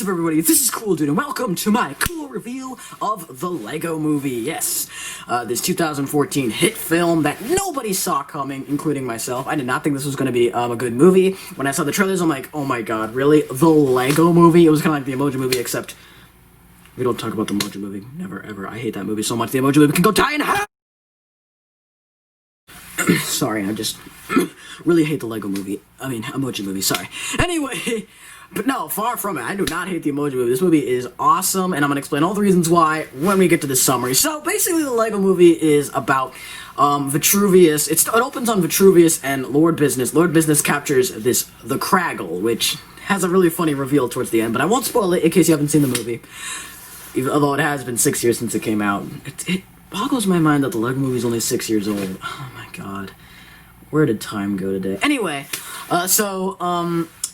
up, everybody? This is Cool Dude, and welcome to my cool review of The Lego Movie. Yes, this 2014 hit film that nobody saw coming, including myself. I did not think this was going to be a good movie. When I saw the trailers, I'm like, oh my god, really? The Lego Movie? It was kind of like the Emoji Movie, except we don't talk about the Emoji Movie. Never, ever. I hate that movie so much. The Emoji Movie can go die in hell! Sorry, I just really hate the Lego Movie. I mean, Emoji Movie, sorry. Anyway, but no, far from it. I do not hate the Emoji Movie. This movie is awesome, and I'm going to explain all the reasons why when we get to the summary. So, basically, the Lego Movie is about Vitruvius. It opens on Vitruvius and Lord Business. Lord Business captures the Kraggle, which has a really funny reveal towards the end, but I won't spoil it in case you haven't seen the movie. Although it has been 6 years since it came out. It boggles my mind that the Lego Movie is only 6 years old. Oh my god. Where did time go today? Anyway,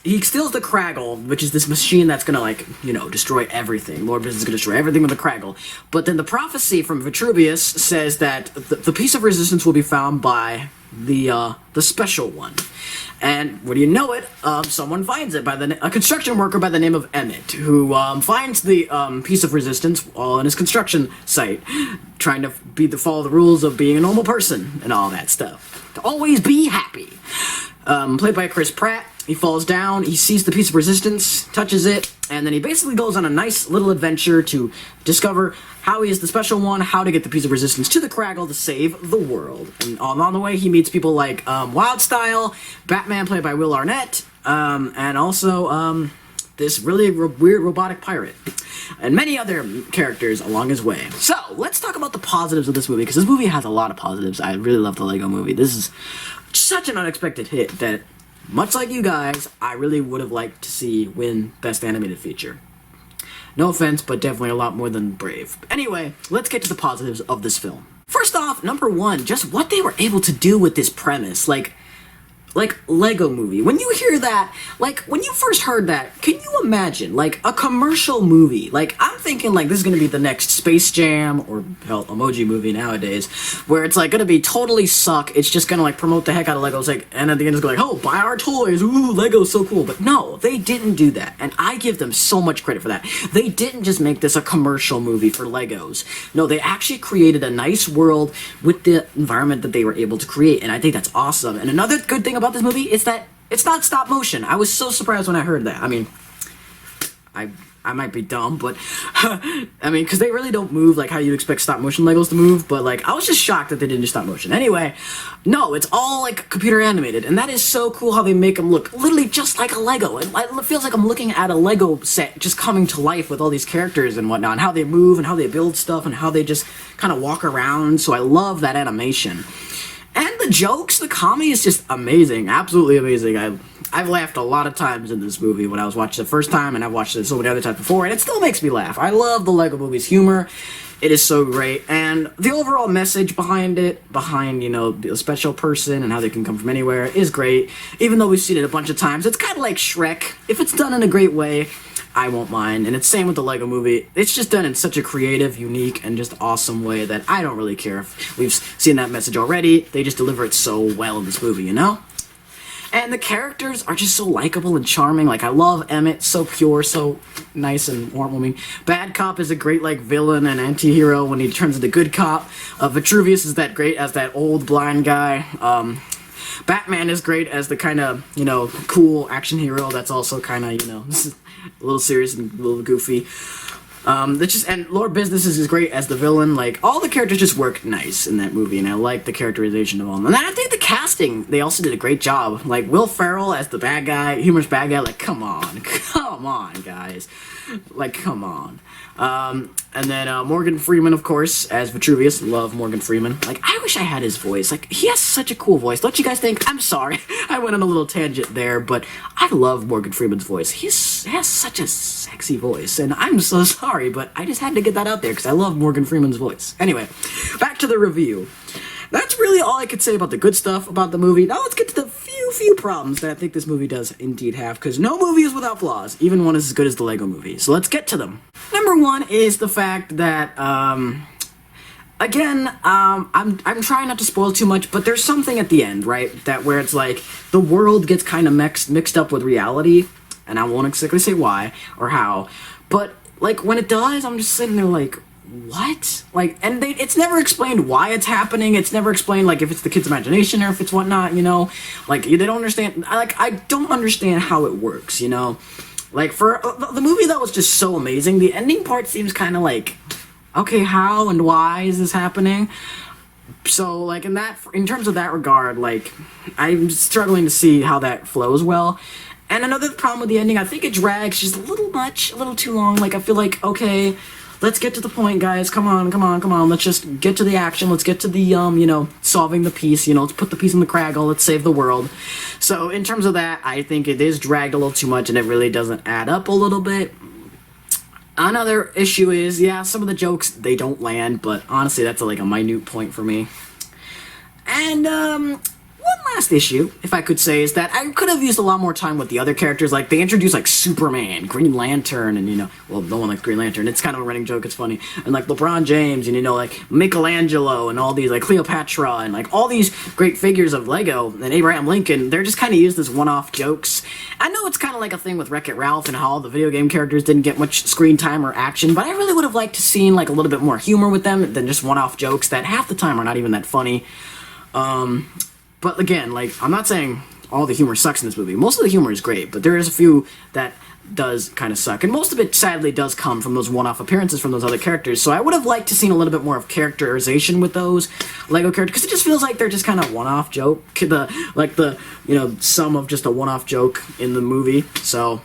he steals the Kraggle, which is this machine that's gonna, like, you know, destroy everything. Lord Business is gonna destroy everything with the Kraggle. But then the prophecy from Vitruvius says that the piece of resistance will be found by the special one. And what do you know it? Someone finds it a construction worker by the name of Emmett, who finds the piece of resistance on his construction site, trying to follow the rules of being a normal person and all that stuff. To always be happy. Played by Chris Pratt. He falls down, he sees the piece of resistance, touches it, and then he basically goes on a nice little adventure to discover how he is the special one, how to get the piece of resistance to the Kraggle to save the world. And along the way, he meets people like Wildstyle, Batman played by Will Arnett, and also this really weird robotic pirate, and many other characters along his way. So, let's talk about the positives of this movie, because this movie has a lot of positives. I really love the Lego Movie. This is such an unexpected hit that, much like you guys, I really would have liked to see win Best Animated Feature. No offense, but definitely a lot more than Brave. Anyway, let's get to the positives of this film. First off, number one, just what they were able to do with this premise. Like Lego Movie. When you hear that, like, when you first heard that, can you imagine, like, a commercial movie? Like, I'm thinking, like, this is gonna be the next Space Jam, or, hell, Emoji Movie nowadays, where it's, like, gonna be totally suck, it's just gonna, like, promote the heck out of Legos, like, and at the end it's like, oh, buy our toys, ooh, Lego's so cool. But no, they didn't do that, and I give them so much credit for that. They didn't just make this a commercial movie for Legos. No, they actually created a nice world with the environment that they were able to create, and I think that's awesome. And another good thing about this movie is that it's not stop motion. I was so surprised when I heard that. I mean, I might be dumb, but I mean, because they really don't move like how you expect stop motion Legos to move, but like, I was just shocked that they didn't do stop motion. Anyway, no, it's all like computer animated, and that is so cool how they make them look literally just like a Lego. It feels like I'm looking at a Lego set just coming to life with all these characters and whatnot, and how they move and how they build stuff and how they just kind of walk around, so I love that animation. And the jokes, the comedy is just amazing, absolutely amazing. I've laughed a lot of times in this movie when I was watching it the first time, and I've watched it so many other times before, and it still makes me laugh. I love the Lego Movie's humor. It is so great, and the overall message behind it, you know, the special person and how they can come from anywhere, is great. Even though we've seen it a bunch of times, it's kind of like Shrek. If it's done in a great way, I won't mind. And it's same with the Lego Movie. It's just done in such a creative, unique, and just awesome way that I don't really care if we've seen that message already. They just deliver it so well in this movie, you know? And the characters are just so likable and charming. Like, I love Emmett, so pure, so nice and heartwarming. Bad Cop is a great, like, villain and anti-hero when he turns into good cop. Vitruvius is that great as that old blind guy. Batman is great as the kind of, you know, cool action hero that's also kind of, you know, a little serious and a little goofy. And Lord Business is great as the villain. Like, all the characters just work nice in that movie, and I like the characterization of all of them. And I think the casting, they also did a great job. Like, Will Ferrell as the bad guy, humorous bad guy, like, come on, guys. Like, come on. And then Morgan Freeman, of course, as Vitruvius. Love Morgan Freeman. Like, I wish I had his voice. Like, he has such a cool voice. Don't you guys think? I'm sorry. I went on a little tangent there, but I love Morgan Freeman's voice. He has such a sexy voice, and I'm so sorry, but I just had to get that out there because I love Morgan Freeman's voice. Anyway, back to the review. That's really all I could say about the good stuff about the movie. Now let's get to the few problems that I think this movie does indeed have, because no movie is without flaws, even one as good as the Lego Movie. So let's get to them. Number one is the fact that, again, I'm trying not to spoil too much, but there's something at the end, right, that where it's like, the world gets kind of mixed up with reality, and I won't exactly say why or how, but like when it does, I'm just sitting there like, what? Like, and it's never explained why it's happening. It's never explained like if it's the kid's imagination or if it's whatnot, you know. Like they don't understand. I don't understand how it works, you know. Like for the movie that was just so amazing, the ending part seems kind of like, okay, how and why is this happening? So like in terms of that regard, like I'm struggling to see how that flows well. And another problem with the ending, I think it drags just a little much, a little too long. Like I feel like, okay, let's get to the point, guys. Come on. Let's just get to the action. Let's get to the, you know, solving the piece. You know, let's put the piece in the Craggle. Let's save the world. So in terms of that, I think it is dragged a little too much, and it really doesn't add up a little bit. Another issue is, yeah, some of the jokes, they don't land, but honestly, that's like a minute point for me. And, one last issue, if I could say, is that I could have used a lot more time with the other characters. Like, they introduced, like, Superman, Green Lantern, and, you know, well, no one likes Green Lantern. It's kind of a running joke, it's funny. And, like, LeBron James, and, you know, like, Michelangelo, and all these, like, Cleopatra, and, like, all these great figures of Lego, and Abraham Lincoln, they're just kind of used as one-off jokes. I know it's kind of like a thing with Wreck-It Ralph and how all the video game characters didn't get much screen time or action, but I really would have liked to seen, like, a little bit more humor with them than just one-off jokes that half the time are not even that funny. But again, like, I'm not saying all the humor sucks in this movie. Most of the humor is great, but there is a few that does kind of suck. And most of it, sadly, does come from those one-off appearances from those other characters. So I would have liked to seen a little bit more of characterization with those Lego characters, because it just feels like they're just kind of one-off joke. The you know, sum of just a one-off joke in the movie. So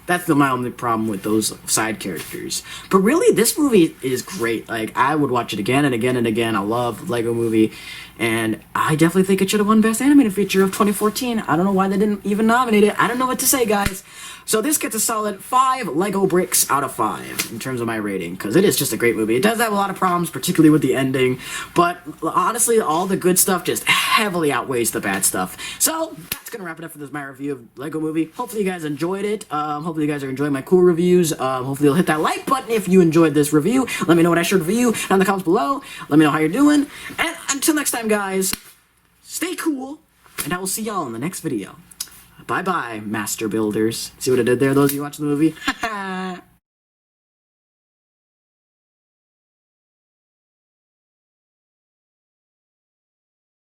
that's my only problem with those side characters. But really, this movie is great. Like, I would watch it again and again and again. I love Lego Movie. And I definitely think it should have won Best Animated Feature of 2014. I don't know why they didn't even nominate it. I don't know what to say, guys. So this gets a solid 5 Lego bricks out of 5 in terms of my rating, because it is just a great movie. It does have a lot of problems, particularly with the ending, but honestly, all the good stuff just heavily outweighs the bad stuff. So that's gonna wrap it up for my review of Lego Movie. Hopefully you guys enjoyed it. Hopefully you guys are enjoying my cool reviews. Hopefully you'll hit that like button if you enjoyed this review. Let me know what I should review down in the comments below. Let me know how you're doing. And until next time, guys, stay cool, and I will see y'all in the next video. Bye-bye, Master Builders. See what I did there, those of you watching the movie?